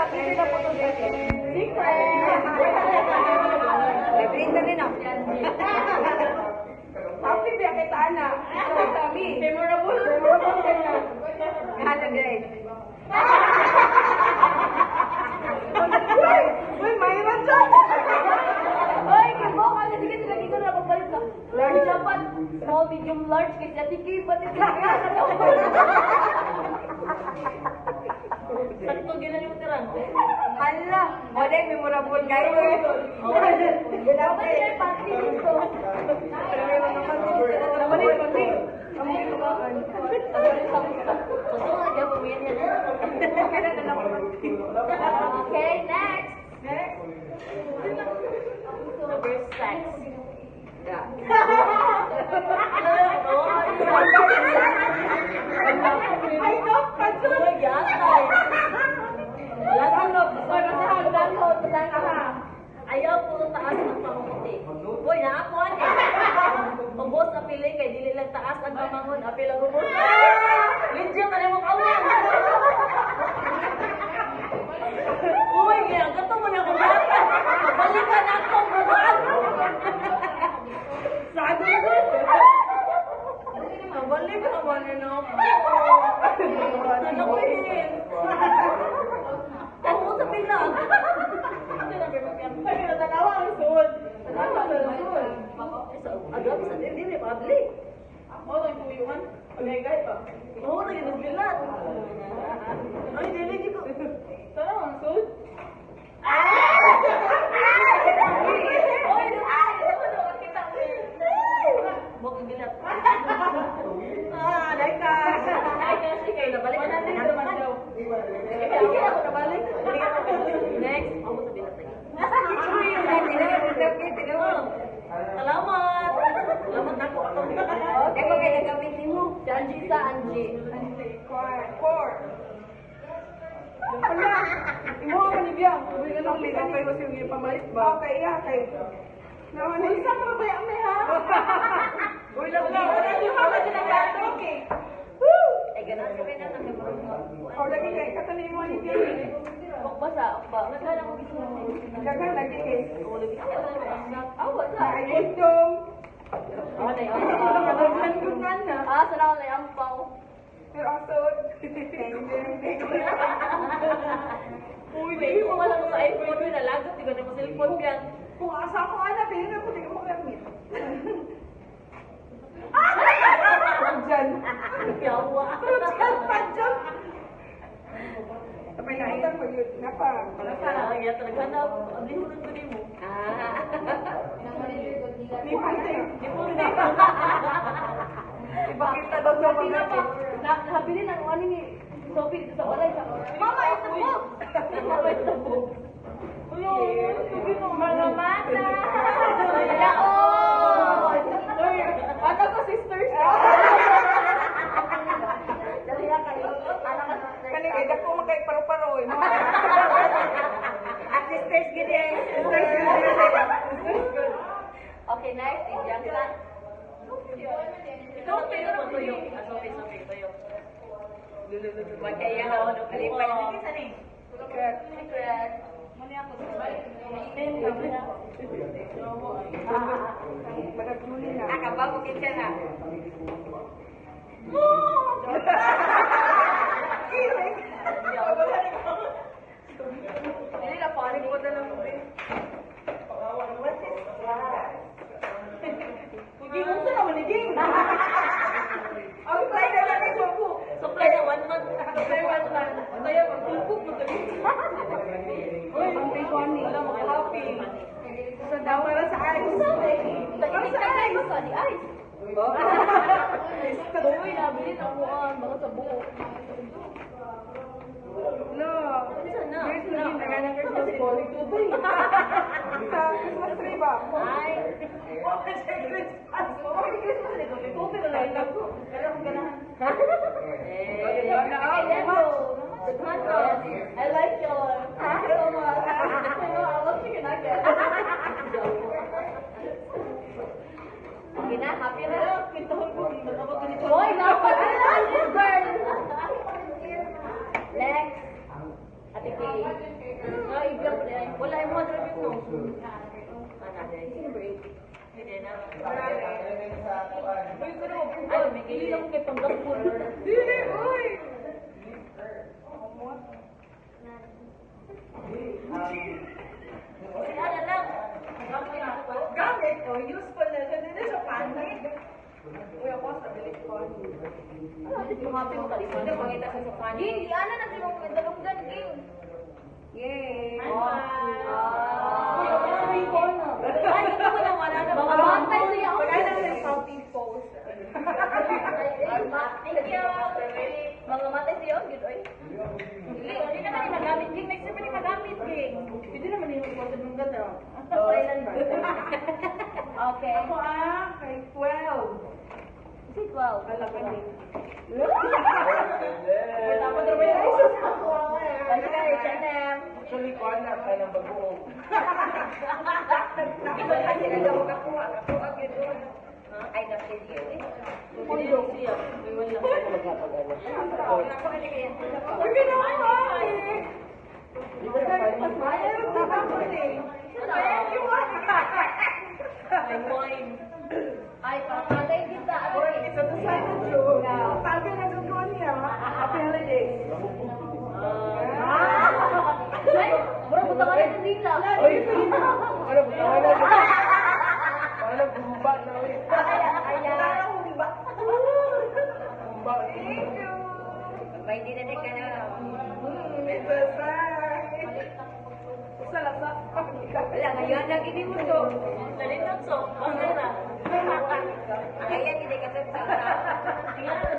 Kasi na po ito. Secret! Libre rin ako. Happy ba kita, Ana? Kami. Memorable. Memorable ka na. Hana, guys. Uy, mayroon dyan! Uy, kabo ka na. Sige, lagi ko na pagbalik ka. Large dapat. Small, medium, large. Kasi ati kayo, ba't ito sakto gina yung tirang. Hala! O, dahil memorable kayo. Dapat sila yung panty dito. Pero meron naman dito. Naman yung panty. Ang mga tumaan. Totoo, hindi ako umiyan yan. Okay, next. Next. Reverse sex. Yeah. I know, Kajun. Oh, yatay. Ayaw po taas ng pamunti. Boy, naapon eh. Pambos na pili kay dili lang taas ang pamangon. Apil ang ubos. Lidyo ka na mong awang. Uy, ang gato mo na kung bata. Balikan na akong buwan. Saan mo doon? Balik ka naman yun ako. Nanakuhin. Ano sa pinag? Ay, natanawa ang suod. Natanawa ang suod. Agam sa din eh, public. Oo, nagpuyuhan. Pagay-gay pa. Oo, nag-inasbilat. Ay, dinig ko. Tanawa ang suod. Oy, kita mo. Bok bilat. Like ka. Like ka, sige. Nabalik ka na naman daw. Sige ako, nabalik. Next, ako sa bilat lagi. Salamat. Salamat ako. Hindi ko kayo gamitin mo. Si Angie sa Angie. Four. Wala. Imo ako ni Biang. Uy, ganun din. Okay, kasi yung pamalit ba? Okay, yeah, okay. Naman eh. Isa ka ba yung may ha? Uy, lang na. Wala yung mga ginagato. Okay. Woo! Ay, ganun sa kanya na o, lagi kayo. Katanay mo ni Biang. Basa, ba? Nagkala ko gusto mo. Nagkala lagi kayo. O, lagi kayo. Wala. Ay, kondom. Ano yung ampaw? Sana ako na yung ampaw. Pero ang suot. Uy, baby mo wala ko sa iPhone. Uy, nalagot. Di ba na mo cellphone ka? Kung asa ko, anak, hindi na po. Hindi ko magamit. Diyan. Yawa. Diyan pa, diyan. Tapay na ilan pag yun. Napa. Kaya talaga na. Ang lihunan ko din mo. Ni Pante. Ni Pante. Ipakita daw sa mga nakabilin ang ano ni Sophie dito sa balay. Mama, it's a book! Mama, it's a book. Ulo, sabi mo, mga mata! Wala, oh! Uy, ano ko, sisters ka? Dali na kayo. Kanigay, dako makay paro-paro. At sisters, gini. Sisters, gini. Okay, next. Ibiyang sa. Ito, tuyo. Sophie, tuyo. Magkaya ako ng kalipay. Sige, saan eh? Secret. Mali ako. Akabago kita na. Hindi na panik ko na lang. What is that? Pagiging sa naman ni Ding. Ang supply na lang ito po. Supply na 1 month. Supply 1 month. Kaya magpupuk mo tuloy. Uy, ang pay-money. Wala mo happy. Sa daw para sa ice. Para sa ice. Sa di ice. Uy, nabilin ang buwan. Baka sa buo. No. Where's the game? Nagana ka sa bowling to ba? Sa Christmas tree ba? Ay. Christmas tree ko. May kopi na lang lang ko. Kaya kung ganahan. I like your. Thank you so much. I love chicken nuggets. Okay na, happy na. Pintuhon ko. Boy, dapat. Girl. Next. At Sige. Ay, iglang pa rin. Wala yung mga traffic no. Hindi na. Ay, may kili lang kay panggapon. Dili, uy! Ano lang. Gamit, o useful na siya. Dili siya panit. Uy, ako sa bilik ko. Lumapit mo kali. Hindi makita sa sofa. Ging, ano na si mong dalunggan, Ging. Yay! Ay, ito mo lang, wala na. Mga bantay siya. Wala na yung Shopee post. Thank you. Mga matay siya, good oy. Hindi naman yung magamit, Ging. Next time yung magamit, Ging. Hindi naman yung post ng ganda. Silent ba? Okay. Ako kay 12. Si 12. Alam ka din. Dapat na ba yung isos ako? Okay, Chanem. Actually, ko anak ka ng bagoong. Kasi nagawa ako agad doon. Ay, na-video eh. Video siya. May wala. Uy, ginawa ko eh. Mas bayar na ako eh. Bayar yung Ay, wine. Ay, papagay kita. Isa to sa June. Tabi na June niya. Happy holidays. Ay, bro, buta ka rin ng dila. Ay, ano ba? Paano gumba na ulit? Gumba. Thank you. May dinadik ka na. Ito sa... Sa lasa. Wala, ngayon lagi ni mo to. Dali na so. Ang nara. Kaya hindi ka sa